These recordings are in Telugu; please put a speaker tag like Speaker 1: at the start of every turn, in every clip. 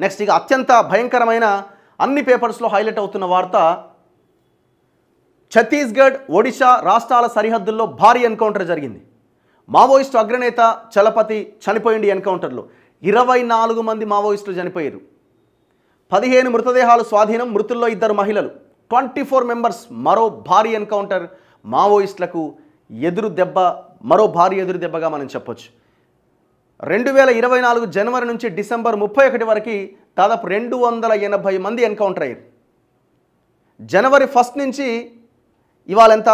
Speaker 1: నెక్స్ట్ ఇక అత్యంత భయంకరమైన అన్ని పేపర్స్లో హైలైట్ అవుతున్న వార్త, ఛత్తీస్గఢ్ ఒడిశా రాష్ట్రాల సరిహద్దుల్లో భారీ ఎన్కౌంటర్ జరిగింది. మావోయిస్టు అగ్రనేత చలపతి చనిపోయింది ఎన్కౌంటర్లో. 24 మంది మావోయిస్టులు చనిపోయారు. 15 మృతదేహాలు స్వాధీనం, మృతుల్లో 2 మహిళలు. 24 మెంబర్స్. మరో భారీ ఎన్కౌంటర్, మావోయిస్టులకు మరో భారీ ఎదురు దెబ్బగా మనం చెప్పొచ్చు. 2024 జనవరి నుంచి డిసెంబర్ 31 వరకు దాదాపు 280 మంది ఎన్కౌంటర్ అయ్యారు. జనవరి 1 నుంచి ఇవాళ ఎంత,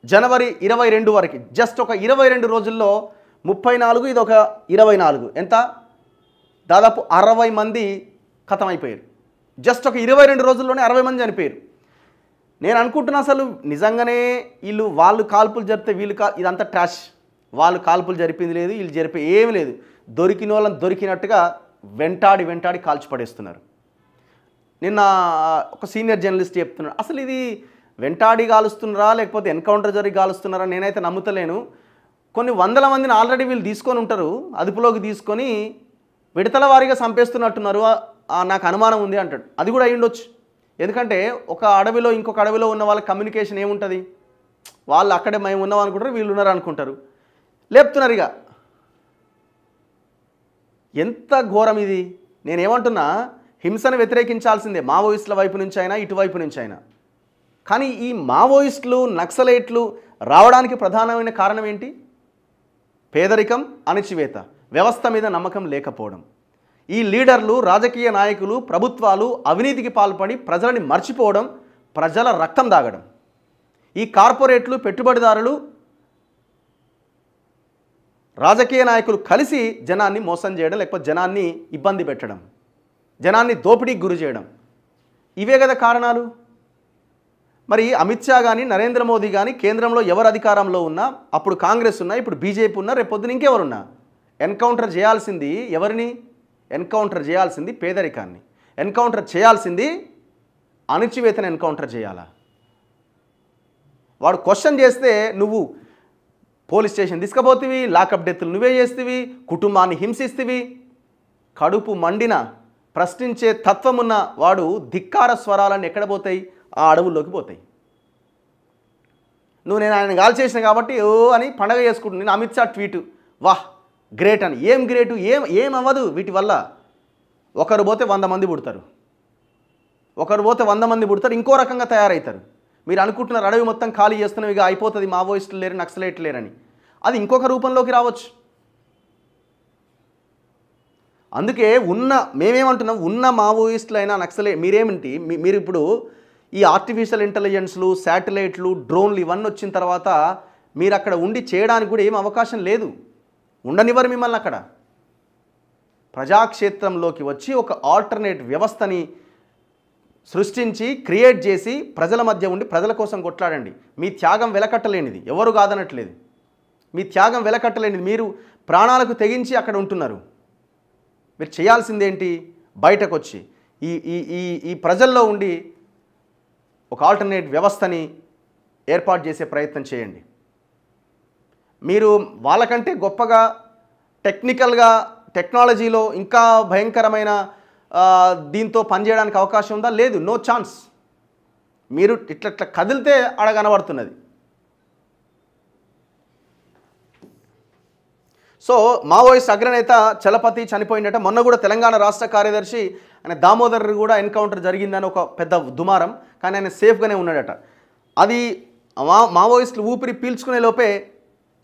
Speaker 1: జనవరి 22 వరకు జస్ట్ ఒక 22 రోజుల్లో 34, ఇది ఒక 24, ఎంత దాదాపు 60 మంది ఖతమైపోయారు. జస్ట్ ఒక 22 రోజుల్లోనే 60 మంది చనిపోయారు. నేను అనుకుంటున్నా అసలు నిజంగానే వాళ్ళు కాల్పులు జరిపితే ఇదంతా ట్రాష్. వాళ్ళు కాల్పులు జరిపింది లేదు, వీళ్ళు జరిపే ఏమి లేదు. దొరికిన వాళ్ళని దొరికినట్టుగా వెంటాడి కాల్చి పడేస్తున్నారు. నిన్న ఒక సీనియర్ జర్నలిస్ట్ చెప్తున్నాడు, అసలు ఇది వెంటాడి కాలుస్తున్నారా లేకపోతే ఎన్కౌంటర్ జరిగి కాలుస్తున్నారా నేనైతే నమ్ముతలేను. కొన్ని వందల మందిని ఆల్రెడీ వీళ్ళు తీసుకొని ఉంటారు, అదుపులోకి తీసుకొని విడతల వారీగా చంపేస్తున్నట్టున్నారు, నాకు అనుమానం ఉంది అంటాడు. అది కూడా అయ్యుండొచ్చు. ఎందుకంటే ఒక అడవిలో ఇంకొక అడవిలో ఉన్న వాళ్ళ కమ్యూనికేషన్ ఏముంటుంది, వాళ్ళు అక్కడే మేము ఉన్నాం అనుకుంటారు, వీళ్ళు ఉన్నారు అనుకుంటారు, లేపుతున్నారు. ఇక ఎంత ఘోరం ఇది. నేనేమంటున్నా, హింసను వ్యతిరేకించాల్సిందే, మావోయిస్టుల వైపు నుంచి అయినా ఇటువైపు నుంచి అయినా. కానీ ఈ మావోయిస్టులు నక్సలైట్లు రావడానికి ప్రధానమైన కారణం ఏంటి? పేదరికం, అణచివేత, వ్యవస్థ మీద నమ్మకం లేకపోవడం. ఈ లీడర్లు, రాజకీయ నాయకులు, ప్రభుత్వాలు అవినీతికి పాల్పడి ప్రజలని మర్చిపోవడం, ప్రజల రక్తం దాగడం. ఈ కార్పొరేట్లు, పెట్టుబడిదారులు, రాజకీయ నాయకులు కలిసి జనాన్ని మోసం చేయడం, లేకపోతే జనాన్ని ఇబ్బంది పెట్టడం, జనాన్ని దోపిడీకి గురి చేయడం, ఇవే కదా కారణాలు. మరి అమిత్ షా కానీ నరేంద్ర మోదీ కానీ కేంద్రంలో ఎవరు అధికారంలో ఉన్నా, అప్పుడు కాంగ్రెస్ ఉన్నా, ఇప్పుడు బీజేపీ ఉన్నా, రేపొద్దున ఇంకెవరున్నా, ఎన్కౌంటర్ చేయాల్సింది ఎవరిని? ఎన్కౌంటర్ చేయాల్సింది పేదరికాన్ని, ఎన్కౌంటర్ చేయాల్సింది అణచివేతను ఎన్కౌంటర్ చేయాలా? వాడు క్వశ్చన్ చేస్తే నువ్వు పోలీస్ స్టేషన్ తీసుకుపోతివి, లాకప్ డెత్తులు నువ్వే చేస్తేవి, కుటుంబాన్ని హింసిస్తేవి. కడుపు మండిన ప్రశ్నించే తత్వమున్న వాడు ధిక్కార స్వరాలన్నీ ఎక్కడ పోతాయి? ఆ అడవుల్లోకి పోతాయి. నేను ఆయన గాల్ చేసిన కాబట్టి ఓ అని పండగ చేసుకుంటున్నాను. నేను అమిత్ షా ట్వీట్, వాహ్ గ్రేట్ అని. ఏం గ్రేటు? ఏం అవ్వదు వీటి వల్ల. ఒకరు పోతే 100 మంది పుడతారు, ఒకరు పోతే 100 మంది పుడతారు, ఇంకో రకంగా తయారవుతారు. మీరు అనుకుంటున్నారు అడవి మొత్తం ఖాళీ చేస్తున్నాం, ఇక అయిపోతుంది, మావోయిస్టులు లేరు, నక్సలైట్లు లేరని. అది ఇంకొక రూపంలోకి రావచ్చు. అందుకే మేమేమంటున్నాం, ఉన్న మావోయిస్టులైనా మీరేమిటి, మీరు ఇప్పుడు ఈ ఆర్టిఫిషియల్ ఇంటెలిజెన్స్లు, శాటిలైట్లు, డ్రోన్లు ఇవన్నీ వచ్చిన తర్వాత మీరు అక్కడ ఉండి చేయడానికి కూడా ఏం అవకాశం లేదు. ఉండనివ్వరు మిమ్మల్ని అక్కడ. ప్రజాక్షేత్రంలోకి వచ్చి ఒక ఆల్టర్నేట్ వ్యవస్థని సృష్టించి క్రియేట్ చేసి ప్రజల మధ్య ఉండి ప్రజల కోసం కొట్లాడండి. మీ త్యాగం వెలకట్టలేనిది, ఎవరు కాదనట్లేదు. మీ త్యాగం వెలకట్టలేనిది. మీరు ప్రాణాలకు తెగించి అక్కడ ఉంటున్నారు. మీరు చేయాల్సిందేంటి? బయటకు వచ్చి ఈ ప్రజల్లో ఉండి ఒక ఆల్టర్నేట్ వ్యవస్థని ఏర్పాటు చేసే ప్రయత్నం చేయండి. మీరు వాళ్ళకంటే గొప్పగా టెక్నికల్గా, టెక్నాలజీలో ఇంకా భయంకరమైన దీంతో పనిచేయడానికి అవకాశం ఉందా? లేదు, నో ఛాన్స్. మీరు ఇట్లా కదిలితే ఆడ కనబడుతున్నది. సో మావోయిస్ట్ అగ్రనేత చలపతి చనిపోయిందట. మొన్న కూడా తెలంగాణ రాష్ట్ర కార్యదర్శి ఆయన దామోదర్ కూడా ఎన్కౌంటర్ జరిగిందని ఒక పెద్ద దుమారం. కానీ ఆయన సేఫ్గానే ఉన్నాడట. అది మావోయిస్టులు ఊపిరి పీల్చుకునే లోపే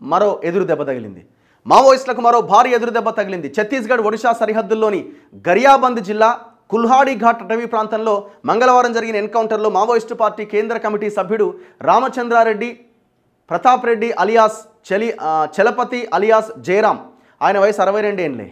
Speaker 1: మరో ఎదురు దెబ్బ తగిలింది. మావోయిస్టులకు మరో భారీ ఎదురు దెబ్బ తగిలింది. ఛత్తీస్గఢ్ ఒడిశా సరిహద్దుల్లోని గరియాబంద్ జిల్లా కుల్హాడి ఘాట్ అటవీ ప్రాంతంలో మంగళవారం జరిగిన ఎన్కౌంటర్లో మావోయిస్టు పార్టీ కేంద్ర కమిటీ సభ్యుడు రామచంద్రారెడ్డి ప్రతాప్ రెడ్డి అలియాస్ చలపతి అలియాస్ జయరాం, ఆయన వయసు 62 ఏళ్లే,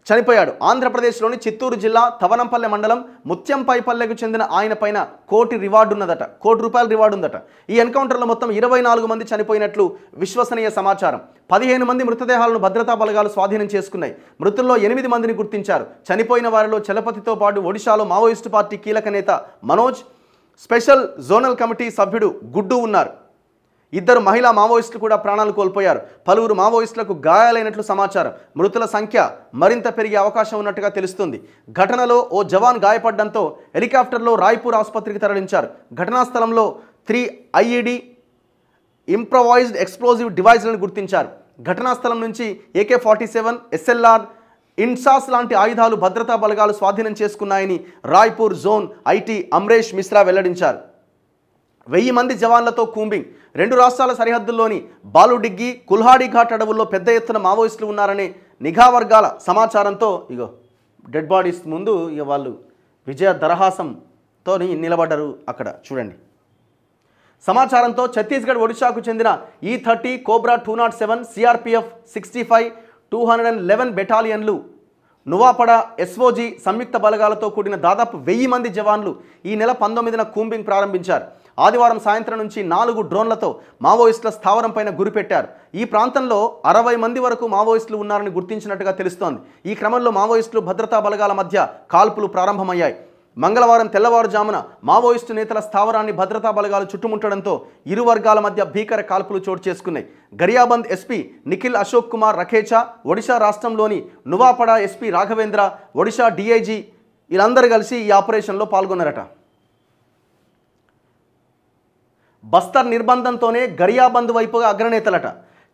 Speaker 1: చనిపోయాడు. ఆంధ్రప్రదేశ్లోని చిత్తూరు జిల్లా తవనంపల్లె మండలం ముత్యంపైపల్లెకు చెందిన ఆయన పైన ₹1 రివార్డు ఉన్నదట, ₹1 రివార్డు ఉందట. ఈ ఎన్కౌంటర్లో మొత్తం 24 మంది చనిపోయినట్లు విశ్వసనీయ సమాచారం. 15 మంది మృతదేహాలను భద్రతా బలగాలు స్వాధీనం చేసుకున్నాయి. మృతుల్లో 8 మందిని గుర్తించారు. చనిపోయిన వారిలో చలపతితో పాటు ఒడిశాలో మావోయిస్టు పార్టీ కీలక నేత మనోజ్, స్పెషల్ జోనల్ కమిటీ సభ్యుడు గుడ్డు ఉన్నారు. 2 మహిళా మావోయిస్టులు కూడా ప్రాణాలు కోల్పోయారు. పలువురు మావోయిస్టులకు గాయాలైనట్లు సమాచారం. మృతుల సంఖ్య మరింత పెరిగే అవకాశం ఉన్నట్టుగా తెలుస్తుంది. ఘటనలో ఓ జవాన్ గాయపడడంతో హెలికాప్టర్లో రాయ్పూర్ ఆసుపత్రికి తరలించారు. ఘటనా స్థలంలో 3 IED ఇంప్రొవైజ్డ్ ఎక్స్ప్లోజివ్ డివైజ్లను గుర్తించారు. ఘటనా స్థలం నుంచి AK-47, SLR, ఇన్సాస్ లాంటి ఆయుధాలు భద్రతా బలగాలు స్వాధీనం చేసుకున్నాయని రాయ్పూర్ జోన్ IT అమ్రేష్ మిశ్రా వెల్లడించారు. 1000 మంది జవాన్లతో కూంబింగ్. 2 రాష్ట్రాల సరిహద్దుల్లోని బాలుడిగ్గి, కుల్హాడి ఘాట్ అడవుల్లో పెద్ద ఎత్తున మావోయిస్టులు ఉన్నారనే నిఘా వర్గాల సమాచారంతో ఇగో డెడ్ బాడీస్ ముందు ఇక వాళ్ళు విజయ దరహాసంతో నిలబడ్డారు. అక్కడ చూడండి. సమాచారంతో ఛత్తీస్గఢ్, ఒడిశాకు చెందిన E-30, కోబ్రా 207, CRPF 65, 211 బెటాలియన్లు, నువాపడ SOG సంయుక్త బలగాలతో కూడిన దాదాపు 1000 మంది జవాన్లు ఈ నెల 19న కూంబింగ్ ప్రారంభించారు. ఆదివారం సాయంత్రం నుంచి 4 డ్రోన్లతో మావోయిస్టుల స్థావరం పైన గురిపెట్టారు. ఈ ప్రాంతంలో 60 మంది వరకు మావోయిస్టులు ఉన్నారని గుర్తించినట్టుగా తెలుస్తోంది. ఈ క్రమంలో మావోయిస్టులు భద్రతా బలగాల మధ్య కాల్పులు ప్రారంభమయ్యాయి. మంగళవారం తెల్లవారుజామున మావోయిస్టు నేతల స్థావరాన్ని భద్రతా బలగాలు చుట్టుముట్టడంతో ఇరు వర్గాల మధ్య భీకర కాల్పులు చోటు చేసుకున్నాయి. గరియాబంద్ SP నిఖిల్ అశోక్ కుమార్ రఖేచా, ఒడిశా రాష్ట్రంలోని నువాపడ SP రాఘవేంద్ర, ఒడిశా DIG వీళ్ళందరూ కలిసి ఈ ఆపరేషన్లో పాల్గొన్నారట. బస్తర్ నిర్బంధంతోనే గరియాబంద్ వైపుగా అగ్రనేతలట.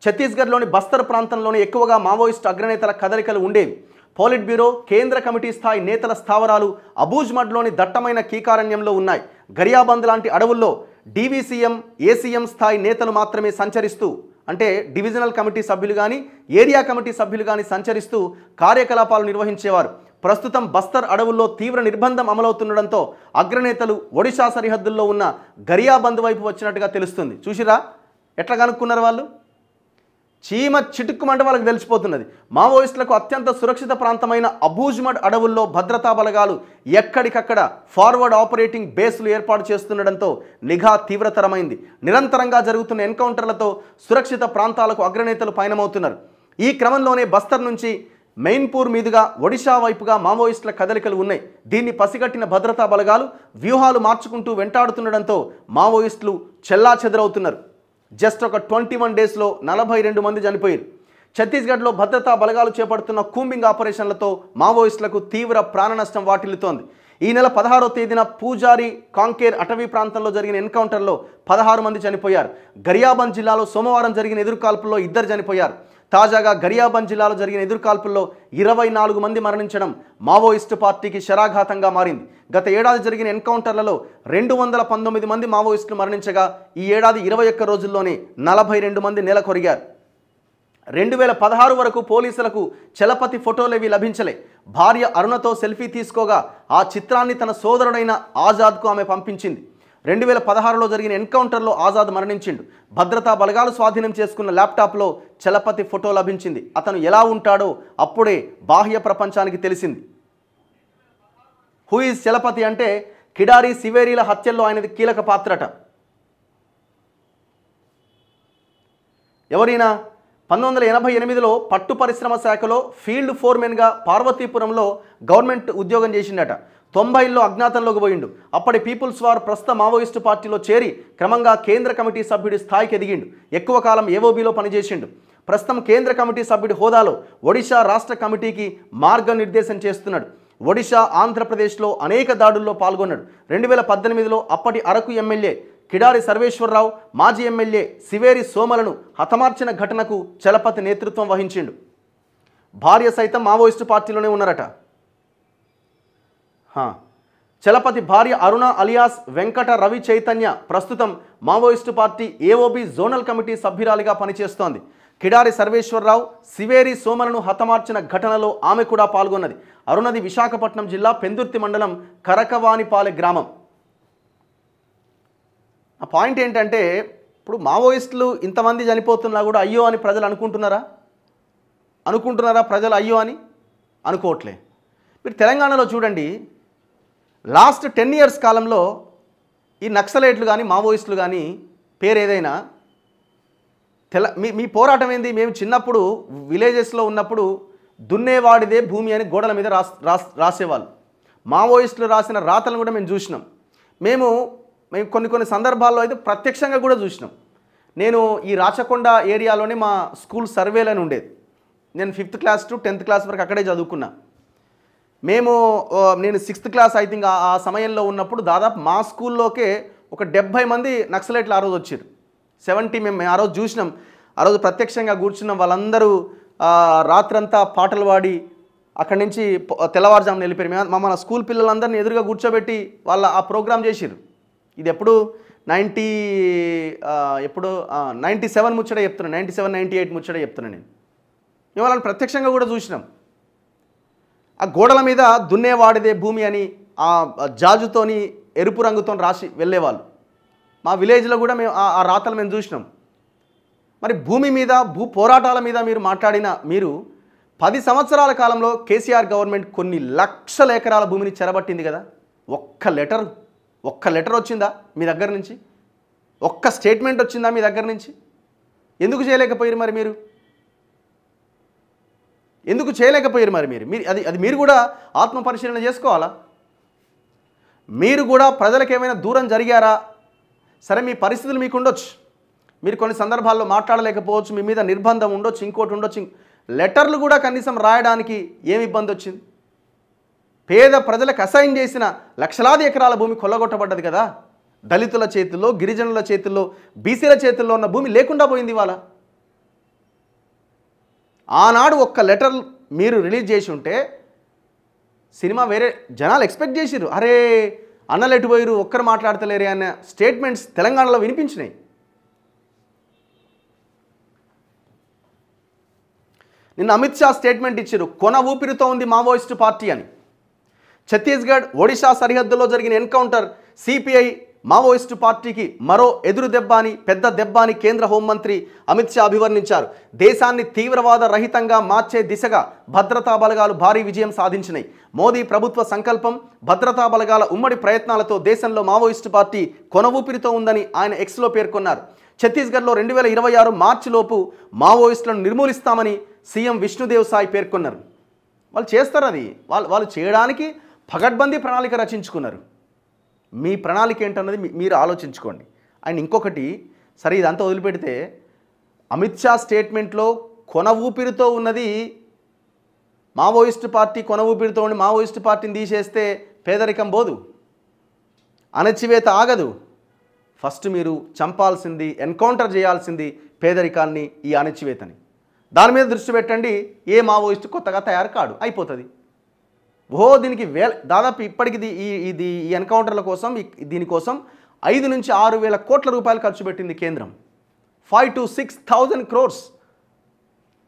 Speaker 1: ఛత్తీస్గఢ్లోని బస్తర్ ప్రాంతంలోనే ఎక్కువగా మావోయిస్టు అగ్రనేతల కదలికలు ఉండేవి. పోలిట్ బ్యూరో, కేంద్ర కమిటీ స్థాయి నేతల స్థావరాలు అబూజ్మడ్లోని దట్టమైన కీకారణ్యంలో ఉన్నాయి. గరియాబంద్ లాంటి అడవుల్లో DVCM, ACM స్థాయి నేతలు మాత్రమే సంచరిస్తూ, అంటే డివిజనల్ కమిటీ సభ్యులు కానీ ఏరియా కమిటీ సభ్యులు కానీ సంచరిస్తూ కార్యకలాపాలు నిర్వహించేవారు. ప్రస్తుతం బస్తర్ అడవుల్లో తీవ్ర నిర్బంధం అమలవుతుండడంతో అగ్రనేతలు ఒడిశా సరిహద్దుల్లో ఉన్న గరియాబంద్ వైపు వచ్చినట్టుగా తెలుస్తుంది. చూసిరా ఎట్లా కనుక్కున్నారు వాళ్ళు? చీమ చిటుక్కుమంటే వాళ్ళకి తెలిసిపోతున్నది. మావోయిస్టులకు అత్యంత సురక్షిత ప్రాంతమైన అబూజ్మడ్ అడవుల్లో భద్రతా బలగాలు ఎక్కడికక్కడ ఫార్వర్డ్ ఆపరేటింగ్ బేస్లు ఏర్పాటు చేస్తుండడంతో నిఘా తీవ్రతరమైంది. నిరంతరంగా జరుగుతున్న ఎన్కౌంటర్లతో సురక్షిత ప్రాంతాలకు అగ్రనేతలు పయనమవుతున్నారు. ఈ క్రమంలోనే బస్తర్ నుంచి మెయిన్పూర్ మీదుగా ఒడిశా వైపుగా మావోయిస్టుల కదలికలు ఉన్నాయి. దీన్ని పసిగట్టిన భద్రతా బలగాలు వ్యూహాలు మార్చుకుంటూ వెంటాడుతుండడంతో మావోయిస్టులు చెల్లాచెదరవుతున్నారు. జస్ట్ ఒక 21 డేస్లో 42 మంది చనిపోయారు. ఛత్తీస్గఢ్లో భద్రతా బలగాలు చేపడుతున్న కూంబింగ్ ఆపరేషన్లతో మావోయిస్టులకు తీవ్ర ప్రాణ నష్టం వాటిల్లుతోంది. ఈ నెల 16వ తేదీన పూజారి, కాంకేర్ అటవీ ప్రాంతంలో జరిగిన ఎన్కౌంటర్లో 16 మంది చనిపోయారు. గరియాబంద్ జిల్లాలో సోమవారం జరిగిన ఎదురుకాల్పుల్లో 2 చనిపోయారు. తాజాగా గరియాబంద్ జిల్లాలో జరిగిన ఎదురుకాల్పుల్లో 24 మంది మరణించడం మావోయిస్టు పార్టీకి శరాఘాతంగా మారింది. గత ఏడాది జరిగిన ఎన్కౌంటర్లలో 219 మంది మావోయిస్టులు మరణించగా ఈ ఏడాది 21 రోజుల్లోనే 42 మంది నేలకొరిగారు. 2016 వరకు పోలీసులకు చలపతి ఫోటోలేవి లభించలే. భార్య అరుణతో సెల్ఫీ తీసుకోగా ఆ చిత్రాన్ని తన సోదరుడైన ఆజాద్కు ఆమె పంపించింది. 2016లో జరిగిన ఎన్కౌంటర్లో ఆజాద్ మరణించిండు. భద్రతా బలగాలు స్వాధీనం చేసుకున్న ల్యాప్టాప్లో చలపతి ఫోటో లభించింది. అతను ఎలా ఉంటాడో అప్పుడే బాహ్య ప్రపంచానికి తెలిసింది. హూ ఈజ్ చలపతి అంటే కిడారి సివేరీల హత్యల్లో ఆయనది కీలక పాత్రట. ఎవరైనా 1988లో పట్టు పరిశ్రమ శాఖలో ఫీల్డ్ ఫోర్మెన్గా పార్వతీపురంలో గవర్నమెంట్ ఉద్యోగం చేసిండట. 90లో అజ్ఞాతంలోకి పోయిండు. అప్పటి పీపుల్స్ వార్ ప్రస్తుత మావోయిస్టు పార్టీలో చేరి క్రమంగా కేంద్ర కమిటీ సభ్యుడి స్థాయికి ఎదిగిండు. ఎక్కువ కాలం AOBలో పనిచేసిండు. ప్రస్తుతం కేంద్ర కమిటీ సభ్యుడి హోదాలో ఒడిశా రాష్ట్ర కమిటీకి మార్గనిర్దేశం చేస్తున్నాడు. ఒడిశా, ఆంధ్రప్రదేశ్లో అనేక దాడుల్లో పాల్గొన్నాడు. 2018లో అప్పటి అరకు ఎమ్మెల్యే కిడారి సర్వేశ్వరరావు, మాజీ ఎమ్మెల్యే సివేరి సోమలను హతమార్చిన ఘటనకు చలపతి నేతృత్వం వహించిండు. భార్య సైతం మావోయిస్టు పార్టీలోనే ఉన్నారట. చలపతి భార్య అరుణ అలియాస్ వెంకట రవి చైతన్య ప్రస్తుతం Maoist party AOB zonal committee సభ్యురాలిగా పనిచేస్తోంది. కిడారి సర్వేశ్వరరావు, సివేరి సోమలను హతమార్చిన ఘటనలో ఆమె కూడా పాల్గొన్నది. అరుణది విశాఖపట్నం జిల్లా పెందుర్తి మండలం కరకవానిపాలె గ్రామం. ఆ పాయింట్ ఏంటంటే, ఇప్పుడు మావోయిస్టులు ఇంతమంది చనిపోతున్నా కూడా అయ్యో అని ప్రజలు అనుకుంటున్నారా? ప్రజలు అయ్యో అని అనుకోవట్లే. మీరు తెలంగాణలో చూడండి, లాస్ట్ 10 years కాలంలో ఈ నక్సలైట్లు కానీ మావోయిస్టులు కానీ పేరు ఏదైనా మీ పోరాటం ఏంది? మేము చిన్నప్పుడు విలేజెస్లో ఉన్నప్పుడు దున్నేవాడిదే భూమి అని గోడల మీద రాసేవాళ్ళు. మావోయిస్టులు రాసిన రాతలను కూడా మేము చూసినాం. మేము కొన్ని సందర్భాల్లో అయితే ప్రత్యక్షంగా కూడా చూసినాం. నేను ఈ రాచకొండ ఏరియాలోనే మా స్కూల్ సర్వేలని ఉండేది. నేను 5th class to 10th class వరకు అక్కడే చదువుకున్నా. నేను 6th క్లాస్ ఐ థింక్ ఆ సమయంలో ఉన్నప్పుడు దాదాపు మా స్కూల్లోకే ఒక 70 మంది నక్సలైట్లు ఆ రోజు వచ్చారు. 70 మేము ఆ రోజు చూసినాం. ఆ రోజు ప్రత్యక్షంగా కూర్చున్నాం. వాళ్ళందరూ రాత్రంతా పాటలు పాడి అక్కడి నుంచి తెల్లవారుజామున వెళ్ళిపోయారు. మన స్కూల్ పిల్లలందరినీ ఎదురుగా కూర్చోబెట్టి వాళ్ళ ఆ ప్రోగ్రామ్ చేసిరు. ఇది ఎప్పుడు 97 ముచ్చట చెప్తున్నాను, 97, 98 ముచ్చట చెప్తున్నాను నేను. మేము వాళ్ళని ప్రత్యక్షంగా కూడా చూసినాం. ఆ గోడల మీద దున్నేవాడిదే భూమి అని ఆ జాజుతోని ఎరుపు రంగుతో రాసి వెళ్ళేవాళ్ళు. మా విలేజ్లో కూడా మేము ఆ రాతలు మేము చూసినాం. మరి భూమి మీద భూ పోరాటాల మీద మీరు మాట్లాడిన మీరు 10 సంవత్సరాల కాలంలో కేసీఆర్ గవర్నమెంట్ కొన్ని లక్షల ఎకరాల భూమిని చెరబట్టింది కదా. ఒక్క లెటర్ వచ్చిందా మీ దగ్గర నుంచి? ఒక్క స్టేట్మెంట్ వచ్చిందా మీ దగ్గర నుంచి? ఎందుకు చేయలేకపోయారు మరి మీరు? ఎందుకు చేయలేకపోయారు మరి మీరు? అది మీరు కూడా ఆత్మ పరిశీలన చేసుకోవాలా? మీరు కూడా ప్రజలకు ఏమైనా దూరం జరిగారా? సరే, మీ పరిస్థితులు మీకు ఉండొచ్చు, మీరు కొన్ని సందర్భాల్లో మాట్లాడలేకపోవచ్చు, మీ మీద నిర్బంధం ఉండొచ్చు, ఇంకోటి ఉండొచ్చు. లెటర్లు కూడా కనీసం రాయడానికి ఏమి ఇబ్బంది వచ్చింది? పేద ప్రజలకు అసైన్ చేసిన లక్షలాది ఎకరాల భూమి కొల్లగొట్టబడ్డది కదా. దళితుల చేతుల్లో, గిరిజనుల చేతుల్లో, బీసీల చేతుల్లో ఉన్న భూమి లేకుండా పోయింది ఇవాళ. ఆనాడు ఒక్క లెటర్ మీరు రిలీజ్ చేసి ఉంటే సినిమా వేరే జనాలు ఎక్స్పెక్ట్ చేసిర్రు. అరే అన్నలు ఎటు పోయిరు, ఒక్కరు మాట్లాడతలేరే అన్న స్టేట్మెంట్స్ తెలంగాణలో వినిపించినాయి. నిన్న అమిత్ షా స్టేట్మెంట్ ఇచ్చారు, కొన ఊపిరితో ఉంది మావోయిస్టు పార్టీ అని. ఛత్తీస్గఢ్, ఒడిశా సరిహద్దులో జరిగిన ఎన్కౌంటర్ సిపిఐ మావోయిస్టు పార్టీకి మరో ఎదురు దెబ్బ అని, పెద్ద దెబ్బ అని కేంద్ర హోంమంత్రి అమిత్ షా అభివర్ణించారు. దేశాన్ని తీవ్రవాద రహితంగా మార్చే దిశగా భద్రతా బలగాలు భారీ విజయం సాధించినాయి. మోదీ ప్రభుత్వ సంకల్పం, భద్రతా బలగాల ఉమ్మడి ప్రయత్నాలతో దేశంలో మావోయిస్టు పార్టీ కొన ఊపిరితో ఉందని ఆయన ఎక్స్లో పేర్కొన్నారు. ఛత్తీస్గఢ్లో 2026 మార్చిలోపు మావోయిస్టులను నిర్మూలిస్తామని సీఎం విష్ణుదేవ్ సాయ్ పేర్కొన్నారు. వాళ్ళు చేస్తారు, అది వాళ్ళు చేయడానికి పగడ్బందీ ప్రణాళిక రచించుకున్నారు. మీ ప్రణాళిక ఏంటన్నది మీరు ఆలోచించుకోండి. అండ్ ఇంకొకటి, సరే ఇదంతా వదిలిపెడితే అమిత్ షా స్టేట్మెంట్లో కొన ఊపిరితో ఉన్నది మావోయిస్టు పార్టీ, కొన ఊపిరితో ఉండి మావోయిస్టు పార్టీని తీసేస్తే పేదరికం పోదు, అణచివేత ఆగదు. ఫస్ట్ మీరు చంపాల్సింది, ఎన్కౌంటర్ చేయాల్సింది పేదరికాన్ని, ఈ అణచివేతని. దాని మీద దృష్టి పెట్టండి. ఏ మావోయిస్టు కొత్తగా తయారు కాడు, అయిపోతుంది. దీనికి దాదాపు ఇప్పటికి ఈ ఎన్కౌంటర్ల కోసం, దీనికోసం 5 నుంచి 6 వేల కోట్ల రూపాయలు ఖర్చు పెట్టింది కేంద్రం. 5,000 to 6,000 crores.